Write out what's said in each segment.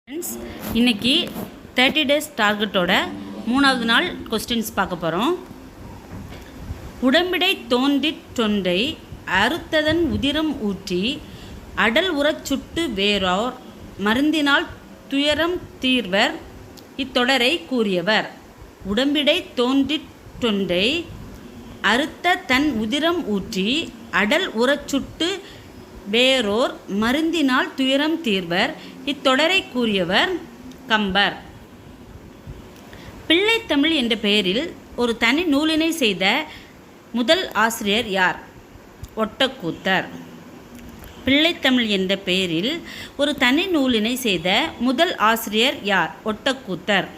Friends, இன்னைக்கு 30 days டார்கெட்டோட 3வது நாள் கொஸ்டின்ஸ் பார்க்க போகிறோம். உடம்பிடை தோன்றிற் தொண்டை அறுத்ததன் உதிரம் ஊற்றி அடல் உறச் சுட்டு வேறோர் மருந்தினால் துயரம் தீர்வர் இத்தொடரை கூறியவர். உடம்பிடை தோன்றிற் தொண்டை அறுத்த தன் உதிரம் ஊற்றி அடல் உறச் சுட்டு வேறோர் மருந்தினால் துயரம் தீர்வர் இத்தொடரை கூறியவர் கம்பர். பிள்ளைத்தமிழ் என்ற பெயரில் ஒரு தனி நூலினை செய்த முதல் ஆசிரியர் யார்? ஒட்டக்கூத்தர். பிள்ளைத்தமிழ் என்ற பெயரில் ஒரு தனி நூலினை செய்த முதல் ஆசிரியர் யார்? ஒட்டக்கூத்தர்.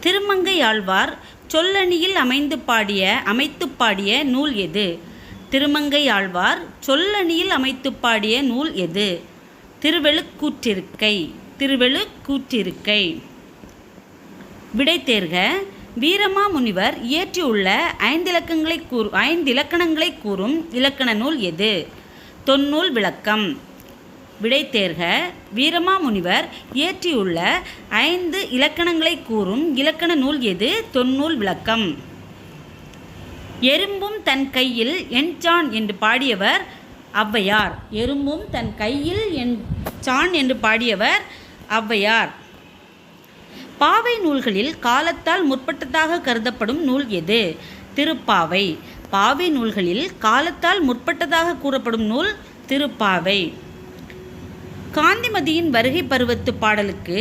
திருமங்கையாழ்வார் சொல்லணியில் அமைத்து பாடிய நூல் எது? திருமங்கையாழ்வார் சொல்லணியில் அமைத்து பாடிய நூல் எது? திருவெழுக்கூற்றிருக்கை. திருவெழுக்கூற்றிருக்கை. விடை தேர்க. வீரமாமுனிவர் இயற்றியுள்ள 5 இலக்கணங்களை கூறும் இலக்கண நூல் எது? தொன்னூல் விளக்கம். விடை தேர்க. வீரமாமுனிவர் இயற்றியுள்ள 5 இலக்கணங்களை கூறும் இலக்கண நூல் எது? தொன்னூல் விளக்கம். எறும்பும் தன் கையில் என்சான் என்று பாடியவர் ஔவையார். எறும்பும் தன் கையில் என்சான் என்று பாடியவர் ஔவையார். பாவை நூல்களில் காலத்தால் முற்பட்டதாக கருதப்படும் நூல் எது? திருப்பாவை. பாவை நூல்களில் காலத்தால் முற்பட்டதாக கூறப்படும் நூல் திருப்பாவை. காந்திமதியின் வருகை பருவத்து பாடலுக்கு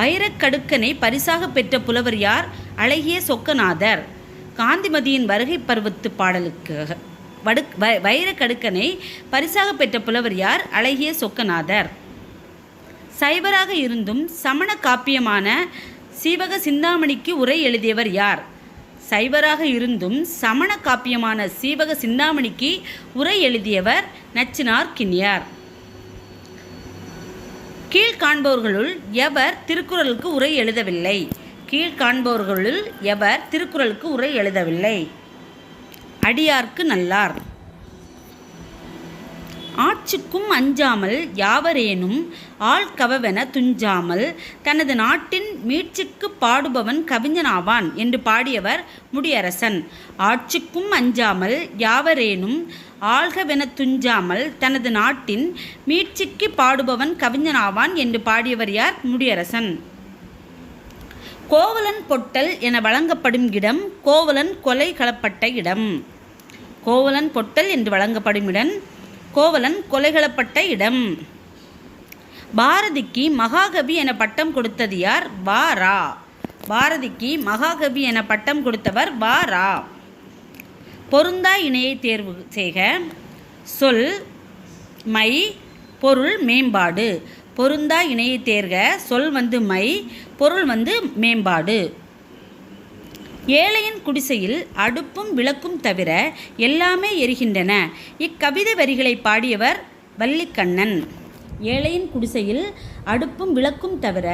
வைரக்கடுக்கனை பரிசாக பெற்ற புலவர் யார்? அழகிய சொக்கநாதர். காந்திமதியின் வருகை பருவத்து பாடலுக்கு வைரக்கடுக்கனை பரிசாக பெற்ற புலவர் யார்? அழகிய சொக்கநாதர். சைவராக இருந்தும் சமண காப்பியமான சீவக சிந்தாமணிக்கு உரை எழுதியவர் யார்? சைவராக இருந்தும் சமண காப்பியமான சீவக சிந்தாமணிக்கு உரை எழுதியவர் நச்சினார் கிண்ணியார். கீழ்காண்பவர்களுள் எவர் திருக்குறளுக்கு உரை எழுதவில்லை? கீழ்காண்பவர்களுள் எவர் திருக்குறளுக்கு உரை எழுதவில்லை? அடியார்க்கு நல்லார். ஆட்சிக்கும் அஞ்சாமல் யாவரேனும் ஆள்கவவென துஞ்சாமல் தனது நாட்டின் மீட்சிக்கு பாடுபவன் கவிஞனாவான் என்று பாடியவர் முடியரசன். ஆட்சிக்கும் அஞ்சாமல் யாவரேனும் ஆள்கவென துஞ்சாமல் தனது நாட்டின் மீட்சிக்கு பாடுபவன் கவிஞனாவான் என்று பாடியவர் யார்? முடியரசன். கோவலன் பொட்டல் என வழங்கப்படும் இடம் கோவலன் கொலை களப்பட்ட இடம். கோவலன் பொட்டல் என்று வழங்கப்படும் இடம் கோவலன் கொலைகளப்பட்ட இடம். பாரதிக்கு மகாகவி என பட்டம் கொடுத்தது யார்? வா.ரா. பாரதிக்கு மகாகவி என பட்டம் கொடுத்தவர் வா.ரா. பொருந்தா இணையை தேர்வு செய்க. சொல் மை பொருள் மேம்பாடு. பொருந்தா இணையை தேர்க. சொல் மை, பொருள் மேம்பாடு. ஏழையின் குடிசையில் அடுப்பும் விளக்கும் தவிர எல்லாமே எரிகின்றன. இக்கவிதை வரிகளை பாடியவர் வல்லிக்கண்ணன். ஏழையின் குடிசையில் அடுப்பும் விளக்கும் தவிர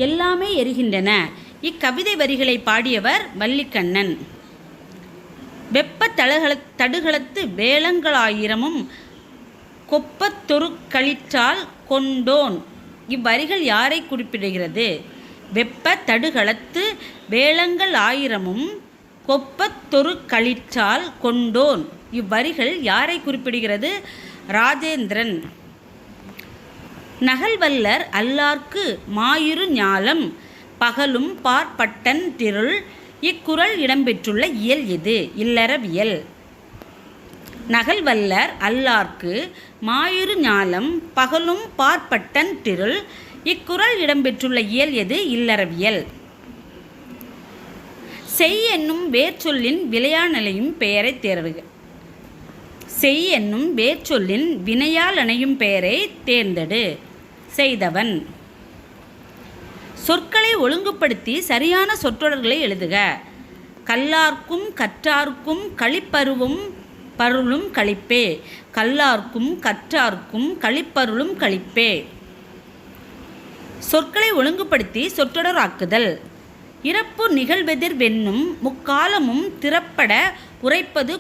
எல்லாமே எரிகின்றன. இக்கவிதை வரிகளை பாடியவர் வல்லிக்கண்ணன். வெப்ப தடுகளத்து வேளங்களாயிரமும் கொப்பத்தொரு களிற்றால் கொண்டோன். இவ்வரிகள் யாரை குறிப்பிடுகிறது? வெப்ப தடுகளத்து வேளங்கள் ஆயிரமும் கொப்பத்தொரு களிற்றால் கொண்டோன். இவ்வரிகள் யாரை குறிப்பிடுகிறது? ராஜேந்திரன். நகல்வல்லர் அல்லார்க்கு மாயிரு ஞாலம் பகலும் பார்ப்பட்டன் திருள். இக்குறள் இடம்பெற்றுள்ள இயல் எது? இல்லறவியல். நகல்வல்லர் அல்லார்க்கு மாயிரு ஞாலம் பகலும் பார்ப்பட்டன் திருள். இக்குறள் இடம்பெற்றுள்ள இயல் எது? இல்லறவியல். செய் என்னும் வேர்ச்சொல்லின் விளையாலனையும் பெயரை தேர்வுக. செய் என்னும் வேர்ச்சொல்லின் வினையாலனையும் பெயரை தேர்ந்தெடு. செய்தவன். சொற்களை ஒழுங்குபடுத்தி சரியான சொற்றொடர்களை எழுதுக. கல்லார்க்கும் கற்றார்க்கும் களிப்பருவும் பருளும் களிப்பே. கல்லார்க்கும் கற்றார்க்கும் களிப்பருளும் களிப்பே. சொற்களை ஒழுங்குபடுத்தி சொற்றொடராக்குதல். இறப்பு நிகழ்வெதிர் வென்னும் முக்காலமும் திறப்பட உரைப்பது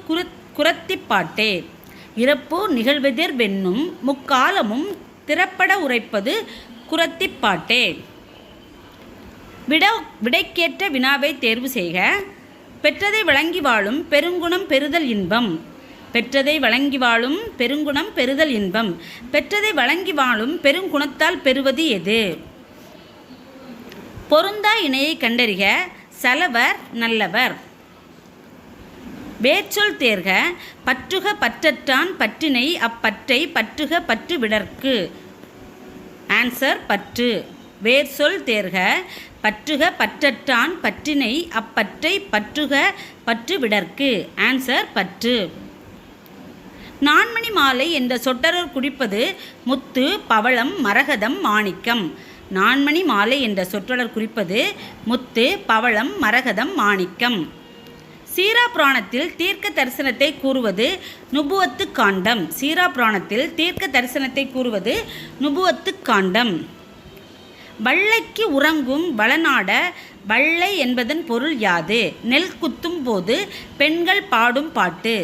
குறத்திப்பாட்டே. இறப்பு நிகழ்வெதிர் வென்னும் முக்காலமும் திறப்பட உரைப்பது குறத்திப்பாட்டே. விடைக்கேற்ற வினாவை தேர்வு செய்க. பெற்றதை வழங்கி வாழும் பெருங்குணம் பெறுதல் இன்பம். பெற்றதை வழங்கி வாழும் பெருங்குணம் பெறுதல் இன்பம். பெற்றதை வழங்கி வாழும் பெருங்குணத்தால் பெறுவது எது? பொருந்தா இணையை கண்டறிக. சலவர் நல்லவர். வேர்ச்சொல் தேர்க. பற்றுக பற்றற்றான் பற்றினை அப்பற்றை பற்றுக பற்று விடற்கு. ஆன்சர் பற்று. வேர்ச்சொல் தேர்க. பற்றுக பற்றற்றான் பற்றினை அப்பற்றை பற்றுக பற்று விடற்கு. ஆன்சர் பற்று. நான்மணி மாலை என்ற சொற்றொடர் குறிப்பது முத்து பவளம் மரகதம் மாணிக்கம். நான்மணி மாலை என்ற சொற்றொடர் குறிப்பது முத்து பவளம் மரகதம் மாணிக்கம். சீரா புராணத்தில் தீர்க்க தரிசனத்தை கூறுவது நுபுவத்து காண்டம். சீரா புராணத்தில் தீர்க்க தரிசனத்தை கூறுவது நுபுவத்து காண்டம். வள்ளைக்கு உறங்கும் வளநாட. வள்ளை என்பதன் பொருள் யாது? நெல் குத்தும் போது பெண்கள் பாடும் பாட்டு.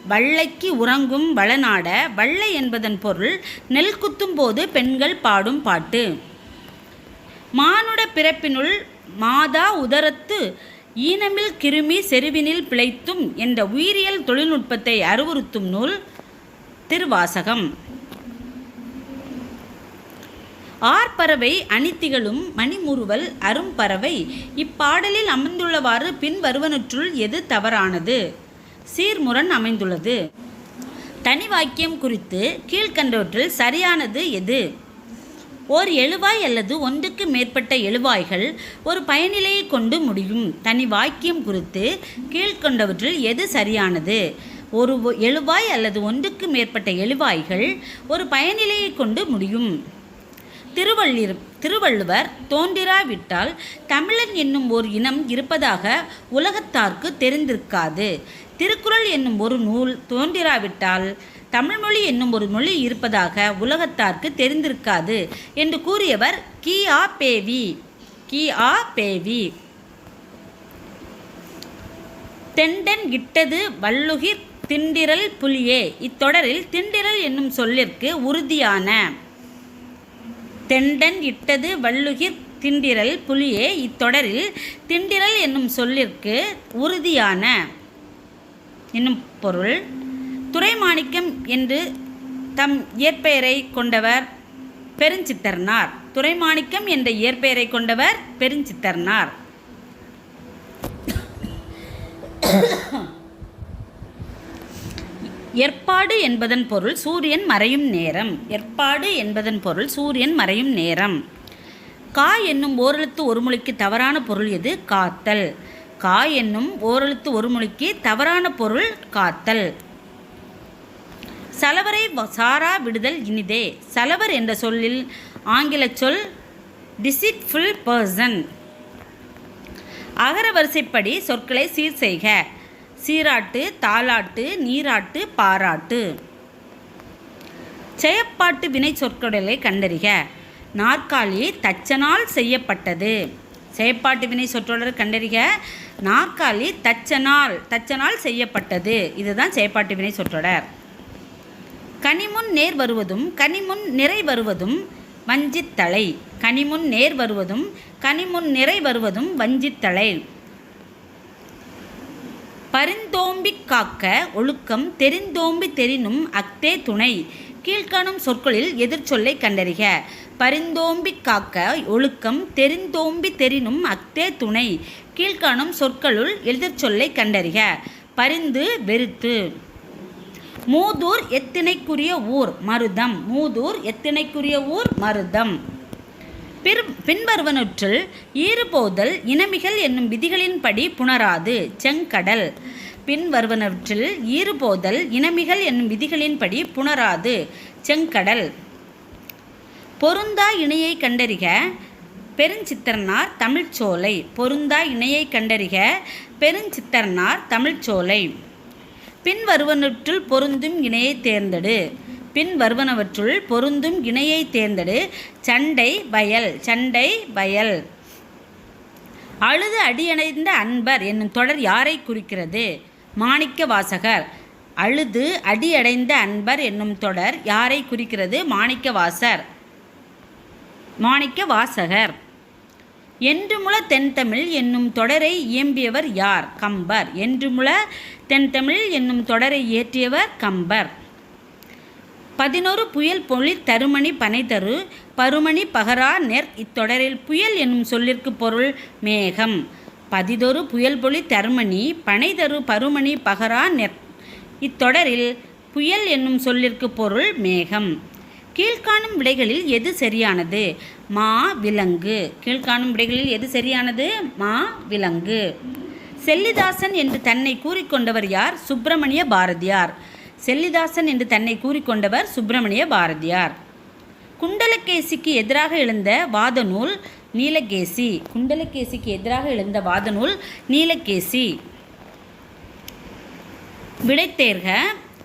வள்ளைக்கு உறங்கும் வளநாட. வள்ளை என்பதன் பொருள் நெல் குத்தும் போது பெண்கள் பாடும் பாட்டு. மானுட பிறப்பினுள் மாதா உதரத்து ஈனமில் கிருமி செருவினில் பிழைத்தும் என்ற உயிரியல் தொழில்நுட்பத்தை அறிவுறுத்தும் நூல் திருவாசகம். ஆர்பறவை அணித்திகளும் மணிமுறுவல் அரும்பறவை. இப்பாடலில் அமைந்துள்ளவாறு பின்வருவனற்றுள் எது தவறானது? சீர்முரண் அமைந்துள்ளது. தனி வாக்கியம் குறித்து கீழ்கண்டவற்றில் சரியானது எது? ஓர் எழுவாய் அல்லது ஒன்றுக்கு மேற்பட்ட எழுவாய்கள் ஒரு பயனிலையை கொண்டு முடியும். தனி வாக்கியம் குறித்து கீழ்கண்டவற்றில் எது சரியானது? ஒரு எழுவாய் அல்லது ஒன்றுக்கு மேற்பட்ட எழுவாய்கள் ஒரு பயனிலையை கொண்டு முடியும். திருவள்ளுவர் தோன்றிராவிட்டால் தமிழன் என்னும் ஒரு இனம் இருப்பதாக உலகத்தார்க்கு தெரிந்திருக்காது. திருக்குறள் என்னும் ஒரு நூல் தோன்றிராவிட்டால் தமிழ்மொழி என்னும் ஒரு மொழி இருப்பதாக உலகத்தார்க்கு தெரிந்திருக்காது என்று கூறியவர் கி.ஆ.பேவி. தெண்டன் இட்டது வள்ளுகிர் திண்டிறல் புலியே. இத்தொடரில் திண்டிறல் என்னும் சொல்லிற்கு உறுதியான. தெண்டன் இட்டது வள்ளுகிர் திண்டிறல் புலியே. இத்தொடரில் திண்டிறல் என்னும் சொல்லிற்கு உறுதியான என்னும் பொருள். துரைமாணிக்கம் என்று தம் இயற்பெயரை கொண்டவர் பெருஞ்சித்திரனார். துரைமாணிக்கம் என்ற இயற்பெயரை கொண்டவர் பெருஞ்சித்திரனார். ஏற்பாடு என்பதன் பொருள் சூரியன் மறையும் நேரம். ஏற்பாடு என்பதன் பொருள் சூரியன் மறையும் நேரம். கா என்னும் ஓரெழுத்து ஒரு மொழிக்கு தவறான பொருள் எது? காத்தல். கா என்னும் ஓரெழுத்து ஒரு மொழிக்கு தவறான பொருள் காத்தல். சலவரை சாரா விடுதல் இனிதே. சலவர் என்ற சொல்லில் ஆங்கில சொல் டிசிட்ஃபுல் பர்சன். அகர வரிசைப்படி சொற்களை சீர் செய்க. சீராட்டு தாலாட்டு நீராட்டு பாராட்டு. செயப்பாட்டு வினை சொற்களை கண்டறிக. நாற்காலி தச்சனால் செய்யப்பட்டது. செயப்பாட்டு வினை சொற்றொடர் கண்டறிக. நாற்காலி தச்சனால் செய்யப்பட்டது. இதுதான் செயப்பாட்டு வினை சொற்றொடர். கனிமுன் நேர் வருவதும் கனிமுன் நிறை வருவதும் வஞ்சித்தலை. கனிமுன் நேர் வருவதும் கனிமுன் நிறை வருவதும் வஞ்சித்தலை. பரிந்தோம்பி காக்க ஒழுக்கம் தெரிந்தோம்பி தெரினும் அக்தே துணை. கீழ்காணும் சொற்களில் எதிர்ச்சொல்லை கண்டறிக. பரிந்தோம்பி காக்க ஒழுக்கம் தெரிந்தோம்பி தெரினும் அக்தே துணை. கீழ்காணும் சொற்களுள் எதிர்ச்சொல்லை கண்டறிக. பரிந்து வெறுத்து. மூதூர் எத்தினைக்குரிய ஊர் மருதம். மூதூர் எத்தினைக்குரிய ஊர் மருதம். பின்வருவனற்றுள் ஈறுபோதல் இனமிகள் என்னும் விதிகளின்படி புணராது. செங்கடல். பின்வருவனற்றில் ஈறுபோதல் இனமிகள் என்னும் விதிகளின்படி புணராது. செங்கடல். பொருந்தா இணையை கண்டறிக. பெருஞ்சித்திரனார் தமிழ்ச்சோலை. பொருந்தா இணையை கண்டறிக. பெருஞ்சித்திரனார் தமிழ்ச்சோலை. பின்வருவனற்றுள் பொருந்தும் இணையை தேர்ந்தெடு. பின்வருவனவற்றுள் பொருந்தும் இணையை தேர்ந்தெடு. சண்டை வயல். சண்டை வயல். அழுது அடியடைந்த அன்பர் என்னும் தொடர் யாரை குறிக்கிறது? மாணிக்க வாசகர். அழுது அடியடைந்த அன்பர் என்னும் தொடர் யாரை குறிக்கிறது? மாணிக்க வாசர். மாணிக்க வாசகர். என்றுமுள தென்தமிழ் என்னும் தொடரை இயம்பியவர் யார்? கம்பர். என்றுமுள தென்தமிழ் என்னும் தொடரை இயற்றியவர் கம்பர். 11 புயல் பொழி தருமணி பனைதரு பருமணி பகரா நெற். இத்தொடரில் புயல் என்னும் சொல்லிற்கு பொருள் மேகம். 11 புயல் பொழி தருமணி பனைதரு பருமணி பகரா நெற். இத்தொடரில் புயல் என்னும் சொல்லிற்கு பொருள் மேகம். கீழ்காணும் விடைகளில் எது சரியானது? மா விலங்கு. கீழ்காணும் விடைகளில் எது சரியானது? மா விலங்கு. செல்லிதாசன் என்று தன்னை கூறிக்கொண்டவர் யார்? சுப்பிரமணிய பாரதியார். செல்லிதாசன் என்று தன்னை கூறிக்கொண்டவர் சுப்பிரமணிய பாரதியார். குண்டலகேசிக்கு எதிராக எழுந்த வாத நூல் நீலகேசி. குண்டலகேசிக்கு எதிராக எழுந்த வாத நூல் நீலகேசி. விடைத்தேர்க.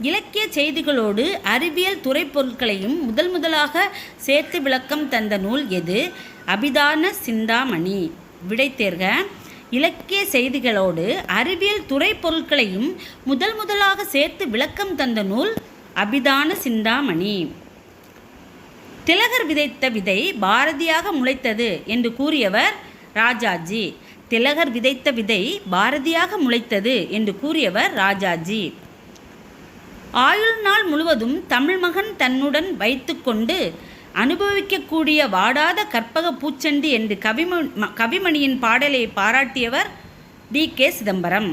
இலக்கிய செய்திகளோடு அறிவியல் துறை பொருட்களையும் முதலாக சேர்த்து விளக்கம் தந்த நூல் எது? அபிதான சிந்தாமணி. விடைத்தேர்க. இலக்கிய செய்திகளோடு அறிவியல் துறை பொருட்களையும் முதலாக சேர்த்து விளக்கம் தந்த நூல் அபிதான சிந்தாமணி. திலகர் விதைத்த விதை பாரதியாக முளைத்தது என்று கூறியவர் ராஜாஜி. திலகர் விதைத்த விதை பாரதியாக முளைத்தது என்று கூறியவர் ராஜாஜி. ஆயுள் நாள் முழுவதும் தமிழ் மகன் தன்னுடன் வைத்து கொண்டு அனுபவிக்கக்கூடிய வாடாத கற்பக பூச்செண்டு என்று கவிமணியின் பாடலை பாராட்டியவர் டி.கே. சிதம்பரம்.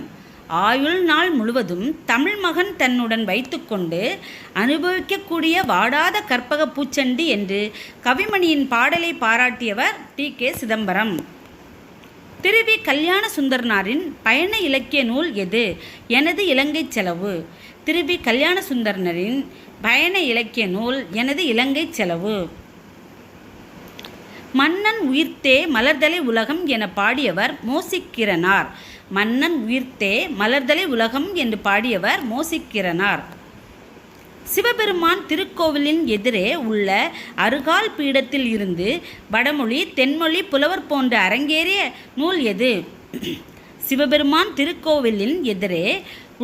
ஆயுள் நாள் முழுவதும் தமிழ் மகன் தன்னுடன் வைத்து கொண்டு அனுபவிக்கக்கூடிய வாடாத கற்பக பூச்செண்டு என்று கவிமணியின் பாடலை பாராட்டியவர் டி.கே. சிதம்பரம். திருவி கல்யாண சுந்தரனாரின் பயண இலக்கிய நூல் எது? எனது இலங்கை செலவு. திருவி கல்யாண சுந்தரனாரின் பயண இலக்கிய நூல் எனது இலங்கை செலவு. மன்னன் உயிர்த்தே மலர்தலை உலகம் என பாடியவர் மோசிக்கிரனார். மன்னன் உயிர்த்தே மலர்தலை உலகம் என்று பாடியவர் மோசிக்கிரனார். சிவபெருமான் திருக்கோவிலின் எதிரே உள்ள அருகால் பீடத்தில் இருந்து வடமொழி தென்மொழி புலவர் போன்ற அரங்கேறிய நூல் எது? சிவபெருமான் திருக்கோவிலின் எதிரே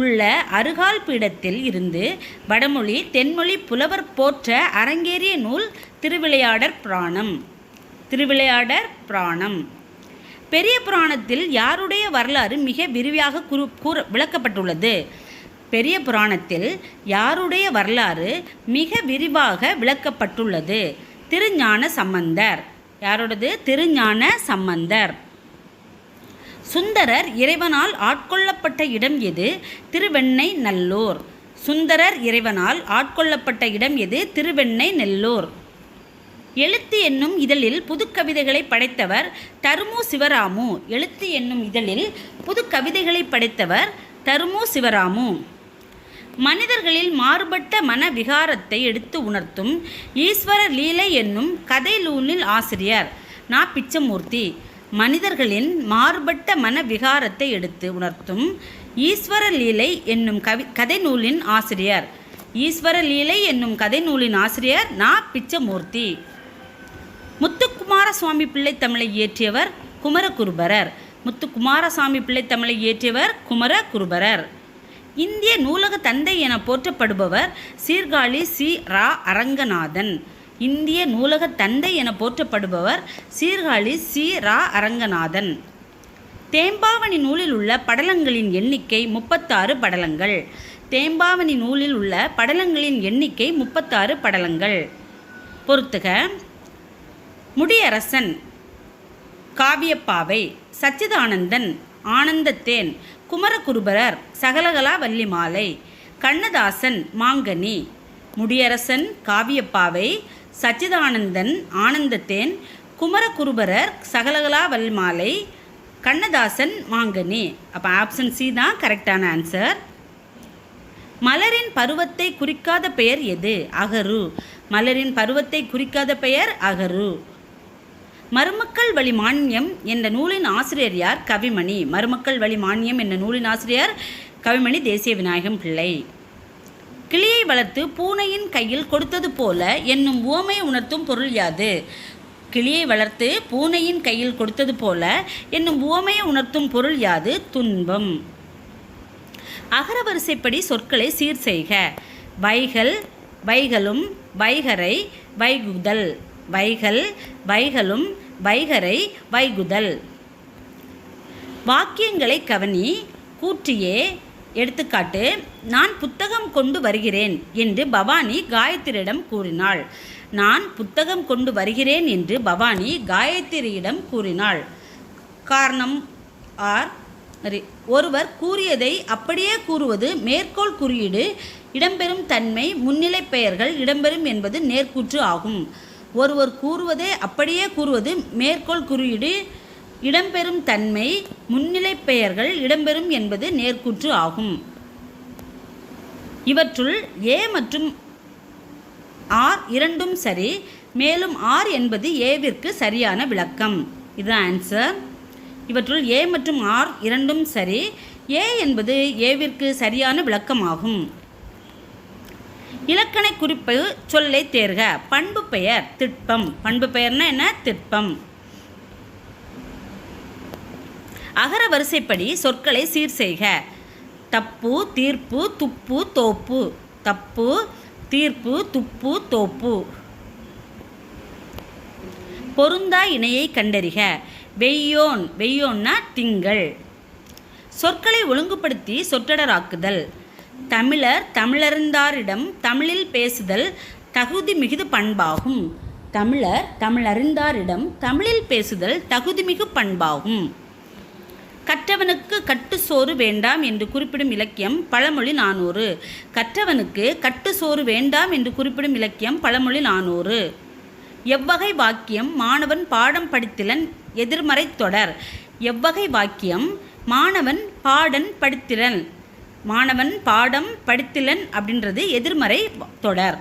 உள்ள அருகால் பீடத்தில் இருந்து வடமொழி தென்மொழி புலவர் போற்ற அரங்கேறிய நூல் திருவிளையாடற் புராணம். திருவிளையாடற் புராணம். பெரிய புராணத்தில் யாருடைய வரலாறு மிக விரிவாக விளக்கப்பட்டுள்ளது? பெரிய புராணத்தில் யாருடைய வரலாறு மிக விரிவாக விளக்கப்பட்டுள்ளது? திருஞான சம்பந்தர். யாரோடது? திருஞான சம்பந்தர். சுந்தரர் இறைவனால் ஆட்கொள்ளப்பட்ட இடம் எது? திருவெண்ணை நல்லூர். சுந்தரர் இறைவனால் ஆட்கொள்ளப்பட்ட இடம் எது? திருவெண்ணை நல்லூர். எழுத்து என்னும் இதழில் புதுக்கவிதைகளை படைத்தவர் தருமு சிவராமு. எழுத்து என்னும் இதழில் புதுக்கவிதைகளை படைத்தவர் தருமு சிவராமு. மனிதர்களில் மாறுபட்ட மன விகாரத்தை எடுத்து உணர்த்தும் ஈஸ்வர லீலை என்னும் கதை நூலின் ஆசிரியர் நா. பிச்சமூர்த்தி. மனிதர்களின் மாறுபட்ட மன விகாரத்தை எடுத்து உணர்த்தும் ஈஸ்வர லீலை என்னும் கதை நூலின் ஆசிரியர். ஈஸ்வர லீலை என்னும் கதை நூலின் ஆசிரியர் நா. பிச்சமூர்த்தி. முத்துக்குமாரசுவாமி பிள்ளை தமிழை இயற்றியவர் குமரகுருபரர். முத்துக்குமாரசுவாமி பிள்ளை தமிழை இயற்றியவர் குமரகுருபரர். இந்திய நூலக தந்தை என போற்றப்படுபவர் சீர்காழி சி. ரா. அரங்கநாதன். இந்திய நூலக தந்தை என போற்றப்படுபவர் சீர்காழி சி. ரா. அரங்கநாதன். தேம்பாவணி நூலில் உள்ள படலங்களின் எண்ணிக்கை 36 படலங்கள். தேம்பாவணி நூலில் உள்ள படலங்களின் எண்ணிக்கை 36 படலங்கள். பொறுத்துக. முடியரசன் காவியப்பாவை. சச்சிதானந்தன் ஆனந்தத்தேன். குமரகுருபரர் சகலகலா வள்ளிமாலை. கண்ணதாசன் மாங்கனி. முடியரசன் காவியப்பாவை, சச்சிதானந்தன் ஆனந்தத்தேன், குமரகுருபரர் சகலகலா வள்ளிமாலை, கண்ணதாசன் மாங்கனி. அப்போ ஆப்ஷன் சி தான் கரெக்டான ஆன்சர். மலரின் பருவத்தை குறிக்காத பெயர் எது? அகரு. மலரின் பருவத்தை குறிக்காத பெயர் அகரு. மருமக்கள் வழி மானியம் என்ற நூலின் ஆசிரியர் யார்? கவிமணி. மருமக்கள் வழி மானியம் என்ற நூலின் ஆசிரியர் கவிமணி தேசிய விநாயகம் பிள்ளை. கிளியை வளர்த்து பூனையின் கையில் கொடுத்தது போல என்னும் உவமையை உணர்த்தும் பொருள் யாது? கிளியை வளர்த்து பூனையின் கையில் கொடுத்தது போல என்னும் உவமையை உணர்த்தும் பொருள் யாது? துன்பம். அகரவரிசைப்படி சொற்களை சீர் செய்க. வைகல், வைகளும், வைகரை, வைகுதல். வைகல், வைகலும், வைகரை, வைகுதல். வாக்கியங்களை கவனி. கூற்றியே. எடுத்துக்காட்டு: நான் புத்தகம் கொண்டு வருகிறேன் என்று பவானி காயத்ரியிடம் கூறினாள். நான் புத்தகம் கொண்டு வருகிறேன் என்று பவானி காயத்ரியிடம் கூறினாள். காரணம் ஆர். ஒருவர் கூறியதை அப்படியே கூறுவது மேற்கோள் குறியீடு இடம்பெறும் தன்மை முன்னிலை பெயர்கள் இடம்பெறும் என்பது நேர்க்கூற்று ஆகும். ஒருவர் கூறுவதை அப்படியே கூறுவது மேற்கோள் குறியீடு இடம்பெறும் தன்மை முன்னிலை பெயர்கள் இடம்பெறும் என்பது நேர்க்கூற்று ஆகும். இவற்றுள் ஏ மற்றும் ஆர் இரண்டும் சரி. மேலும் ஆர் என்பது ஏவிற்கு சரியான விளக்கம். இது ஆன்சர். இவற்றுள் ஏ மற்றும் ஆர் இரண்டும் சரி. ஏ என்பது ஏவிற்கு சரியான விளக்கமாகும். இலக்கண குறிப்பு சொல்லை தேர்க. பண்பு பெயர் திட்பம். பண்பு பெயர்னா என்ன? திட்பம். அகர வரிசைப்படி சொற்களை சீர் செய்க. தப்பு, தீர்ப்பு, துப்பு, தோப்பு. தப்பு, தீர்ப்பு, துப்பு, தோப்பு. பொருந்தா இணையை கண்டறிக. வெய்யோன். வெய்யோன்னா திங்கள். சொற்களை ஒழுங்குபடுத்தி சொற்றொடராக்குதல். தமிழர் தமிழறிந்தாரிடம் தமிழில் பேசுதல் தகுதி மிகுது பண்பாகும். தமிழர் தமிழறிந்தாரிடம் தமிழில் பேசுதல் தகுதிமிகு பண்பாகும். கற்றவனுக்கு கட்டு சோறு வேண்டாம் என்று குறிப்பிடும் இலக்கியம் பழமொழி 400. கற்றவனுக்கு கட்டு சோறு வேண்டாம் என்று குறிப்பிடும் இலக்கியம் பழமொழி 400. எவ்வகை வாக்கியம் மாணவன் பாடம் படித்திலன் எதிர்மறை தொடர். எவ்வகை வாக்கியம் மாணவன் பாடன் படித்திலன். மாணவன் பாடம் படித்திலன் அப்படின்றது எதிர்மறை தொடர்.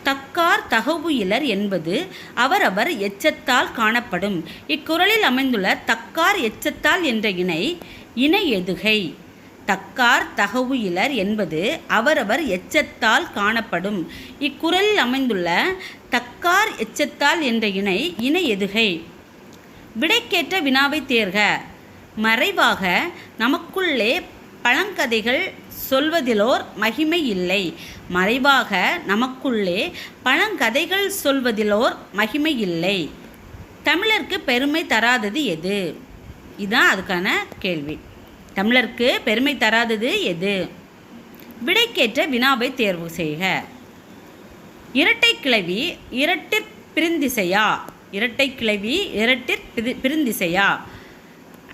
தக்கார் தகவு இலர் என்பது அவரவர் எச்சத்தால் காணப்படும். இக்குறளில் அமைந்துள்ள தக்கார் எச்சத்தால் என்ற இணை எதுகை. தக்கார் தகவு இலர் என்பது அவரவர் எச்சத்தால் காணப்படும். இக்குறளில் அமைந்துள்ள தக்கார் எச்சத்தால் என்ற இணை எதுகை. விடைக்கேற்ற வினாவை தேர்க. மறைவாக நமக்குள்ளே பழங்கதைகள் சொல்வதிலோர் மகிமை இல்லை. மறைவாக நமக்குள்ளே பழங்கதைகள் சொல்வதிலோர் மகிமை இல்லை. தமிழருக்கு பெருமை தராதது எது? இதுதான் அதுக்கான கேள்வி. தமிழருக்கு பெருமை தராதது எது? விடைக்கேற்ற வினாவை தேர்வு செய்க. இரட்டை கிளவி இரட்டிற் பிரிந்திசையா? இரட்டை கிளவி இரட்டிற் பிரிந்திசையா?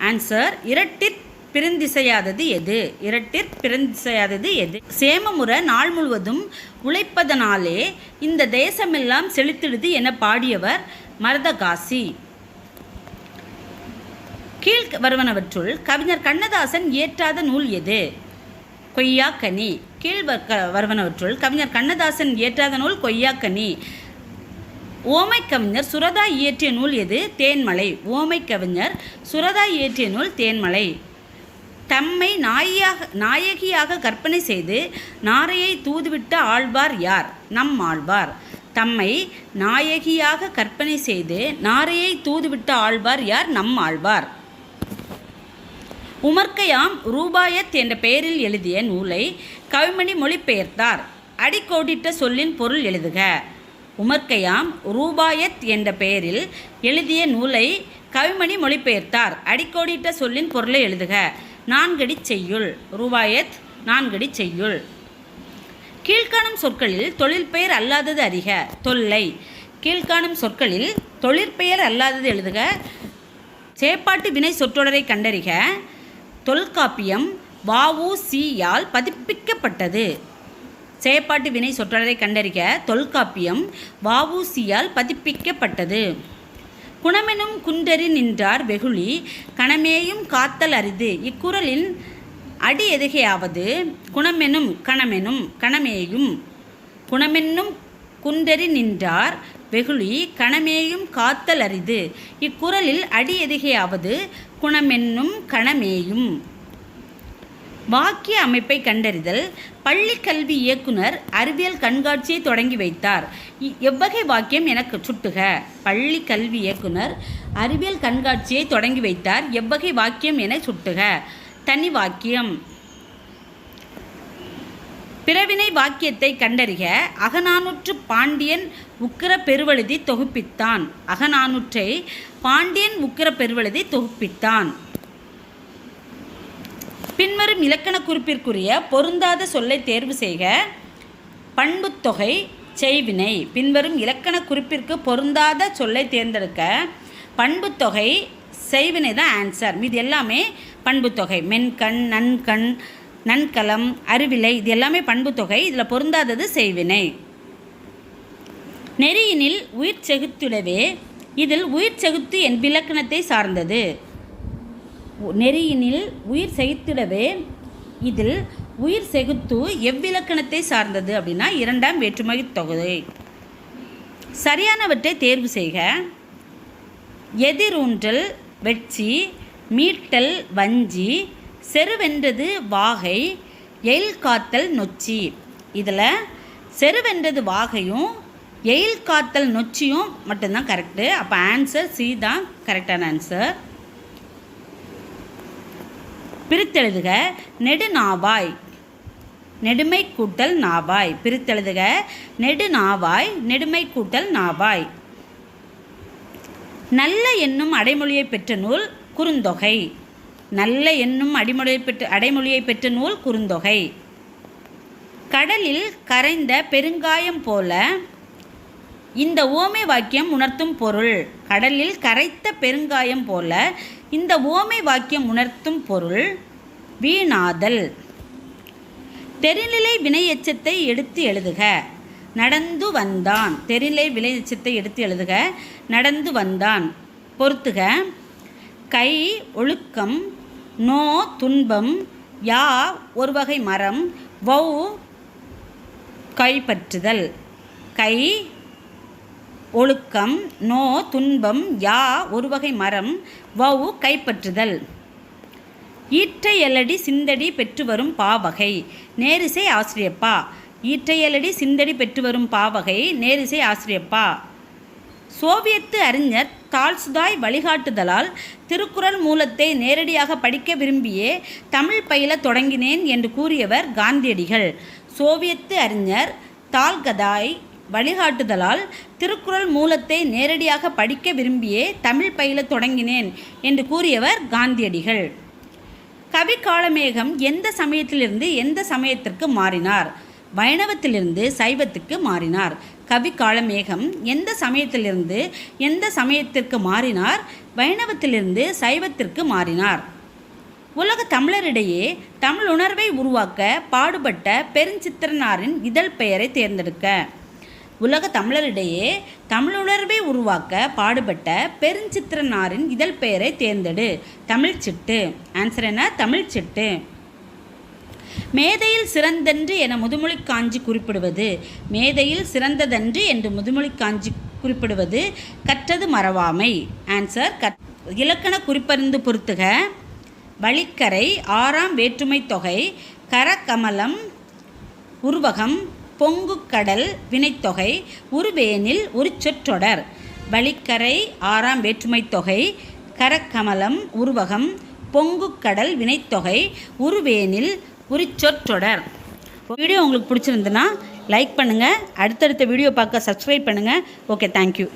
ஆன்சர் இரட்டிற் பிரிந்திசையாதது எது? இரட்டிற் பிரிந்திசையாதது எது? சேமமுற நாள் முழுவதும் உழைப்பதனாலே இந்த தேசமெல்லாம் செழித்திடுது என பாடியவர் மருதகாசி. கீழ் வருவனவற்றுள் கவிஞர் கண்ணதாசன் இயற்றாத நூல் எது? கொய்யாக்கனி. கீழ் வருவனவற்றுள் கவிஞர் கண்ணதாசன் இயற்றாத நூல் கொய்யாக்கனி. ஓமை கவிஞர் சுரதா இயற்றிய நூல் எது? தேன்மலை. ஓமை கவிஞர் சுரதா இயற்றிய நூல் தேன்மலை. தம்மை நாயகியாக கற்பனை செய்து நாரையை தூதுவிட்ட ஆழ்வார் யார்? நம் ஆழ்வார். தம்மை நாயகியாக கற்பனை செய்து நாரையை தூதுவிட்ட ஆழ்வார் யார்? நம் ஆழ்வார். உமர்கயாம் ரூபாயத் என்ற பெயரில் எழுதிய நூலை கவிமணி மொழிபெயர்த்தார். அடிக்கோடிட்ட சொல்லின் பொருள் எழுதுக. உமர்கயாம் ரூபாயத் என்ற பெயரில் எழுதிய நூலை கவிமணி மொழிபெயர்த்தார். அடிக்கோடிட்ட சொல்லின் பொருளை எழுதுக. நான்கடி செய்யுள். ரூபாயத் நான்கடி செய்யுள். கீழ்காணும் சொற்களில் தொழிற்பெயர் அல்லாதது அறிக. தொல்லை. கீழ்காணும் சொற்களில் தொழிற்பெயர் அல்லாதது எழுதுக. சேப்பாட்டு வினை சொற்றொடரை கண்டறிக. தொல்காப்பியம் வ.உ.சி.யால் பதிப்பிக்கப்பட்டது. சேப்பாட்டு வினை சொற்றொடரை கண்டறிக. தொல்காப்பியம் வ.உ.சி.யால் பதிப்பிக்கப்பட்டது. குணமெனும் குன்றறி நின்றார் வெகுளி கணமேயும் காத்தல் அரிது. இக்குறளின் அடி எதுகையாவது குணமெனும் கணமெனும் கணமேயும். குணமென்னும் குன்றறி நின்றார் வெகுளி கணமேயும் காத்தல் அரிது. இக்குறளில் அடி எதுகையாவது குணமென்னும் கணமேயும். வாக்கிய அமைப்பை கண்டறிதல். பள்ளி கல்வி இயக்குனர் அறிவியல் கண்காட்சியை தொடங்கி வைத்தார். எவ்வகை வாக்கியம் எனக்கு சுட்டுக. பள்ளி கல்வி இயக்குனர் அறிவியல் கண்காட்சியை தொடங்கி வைத்தார். எவ்வகை வாக்கியம் என சுட்டுக. தனி வாக்கியம். பிறவினை வாக்கியத்தை கண்டறிக. அகநானூற்று பாண்டியன் உக்கிர பெருவழுதி தொகுப்பித்தான். அகநானூற்றை பாண்டியன் உக்கிர பெருவழுதி தொகுப்பித்தான். பின்வரும் இலக்கண குறிப்பிற்குரிய பொருந்தாத சொல்லை தேர்வு செய்க. பண்புத்தொகை, செய்வினை. பின்வரும் இலக்கண குறிப்பிற்கு பொருந்தாத சொல்லை தேர்ந்தெடுக்க. பண்புத்தொகை, செய்வினை தான் ஆன்சர். இது எல்லாமே பண்புத்தொகை. மென்கண், நன்கண், நன்கலம், அறிவிலை, இது எல்லாமே பண்புத்தொகை. இதில் பொருந்தாதது செய்வினை. நெறியினில் உயிர் செகுத்திடவே. இதில் உயிர் செகுத்து என்பிலக்கணத்தை சார்ந்தது. நெறியினில் உயிர் செகுத்திடவே இதில் உயிர் செகுத்து எவ்விலக்கணத்தை சார்ந்தது அப்படின்னா இரண்டாம் வேற்றுமை தொகை. சரியானவற்றை தேர்வு செய்க. எதிரூன்றல் வெட்சி, மீட்டல் வஞ்சி, செருவென்றது வாகை, எயில் காத்தல் நொச்சி. இதில் செருவென்றது வாகையும் எயில் காத்தல் நொச்சியும் மட்டும்தான் கரெக்டு. அப்போ ஆன்சர் சி தான் கரெக்டான ஆன்சர். பிரித்தெழுதுக. நெடுநாவாய், நெடுமை கூட்டல் நாவாய். பிரித்தெழுதுக. நெடுநாவாய், நெடுமை கூட்டல் நாவாய். நல்ல என்னும் அடைமொழியை பெற்ற நூல் குறுந்தொகை. நல்ல என்னும் அடைமொழியை பெற்ற நூல் குறுந்தொகை. கடலில் கரைந்த பெருங்காயம் போல. இந்த ஓமை வாக்கியம் உணர்த்தும் பொருள். கடலில் கரைத்த பெருங்காயம் போல. இந்த ஓமை வாக்கியம் உணர்த்தும் பொருள் வீணாதல். தெரிநிலை வினை எச்சத்தை எடுத்து எழுதுக. நடந்து வந்தான். தெரிநிலை வினை எச்சத்தை எடுத்து எழுதுக. நடந்து வந்தான். பொறுத்துக. கை ஒழுக்கம், நோ துன்பம், யா ஒரு வகை மரம், வௌ கைப்பற்றுதல். கை ஒழுக்கம், நோ துன்பம், யா ஒரு வகை மரம், வௌ கைப்பற்றுதல். ஈற்றையலடி சிந்தடி பெற்று வரும் பாவகை. நேரிசை ஆசிரியப்பா. ஈற்றையலடி சிந்தடி பெற்று வரும் பாவகை நேரிசை ஆசிரியப்பா. சோவியத்து அறிஞர் டால்ஸ்டாய் வழிகாட்டுதலால் திருக்குறள் மூலத்தை நேரடியாக படிக்க விரும்பியே தமிழ் பயில தொடங்கினேன் என்று கூறியவர் காந்தியடிகள். சோவியத்து அறிஞர் டால்ஸ்டாய் வழிகாட்டுதலால் திருக்குறள் மூலத்தை நேரடியாக படிக்க விரும்பியே தமிழ் பயில தொடங்கினேன் என்று கூறியவர் காந்தியடிகள். கவி காளமேகம் எந்த சமயத்திலிருந்து எந்த சமயத்திற்கு மாறினார்? வைணவத்திலிருந்து சைவத்துக்கு மாறினார். கவி காளமேகம் எந்த சமயத்திலிருந்து எந்த சமயத்திற்கு மாறினார்? வைணவத்திலிருந்து சைவத்திற்கு மாறினார். உலக தமிழரிடையே தமிழ் உணர்வை உருவாக்க பாடுபட்ட பெருஞ்சித்திரனாரின் இதழ் பெயரை தேர்ந்தெடுக்க. உலக தமிழரிடையே தமிழுணர்வை உருவாக்க பாடுபட்ட பெருஞ்சித்திரனாரின் இதழ் பெயரை தேர்ந்தெடு. தமிழ்ச்சிட்டு. ஆன்சர் என்ன? தமிழ்ச்சிட்டு. மேதையில் சிறந்தன்று என முதுமொழி காஞ்சி குறிப்பிடுவது. மேதையில் சிறந்ததன்று என்று முதுமொழி காஞ்சி குறிப்பிடுவது கற்றது மறவாமை. ஆன்சர் இலக்கண குறிப்பறிந்து பொறுத்துக. வழிக்கரை, ஆறாம் வேற்றுமை தொகை, கரகமலம், உருவகம், பொங்குக்கடல் வினைத்தொகை, உருவேனில் ஒரு சொற்றொடர். வழிக்கரை, ஆறாம் வேற்றுமை தொகை, கரகமலம், உருவகம், பொங்குக்கடல் வினைத்தொகை, உருவேனில் ஒரு சொற்றொடர். வீடியோ உங்களுக்கு பிடிச்சிருந்துன்னா லைக் பண்ணுங்கள். அடுத்தடுத்த வீடியோ பார்க்க சப்ஸ்கிரைப் பண்ணுங்கள். Okay, thank you.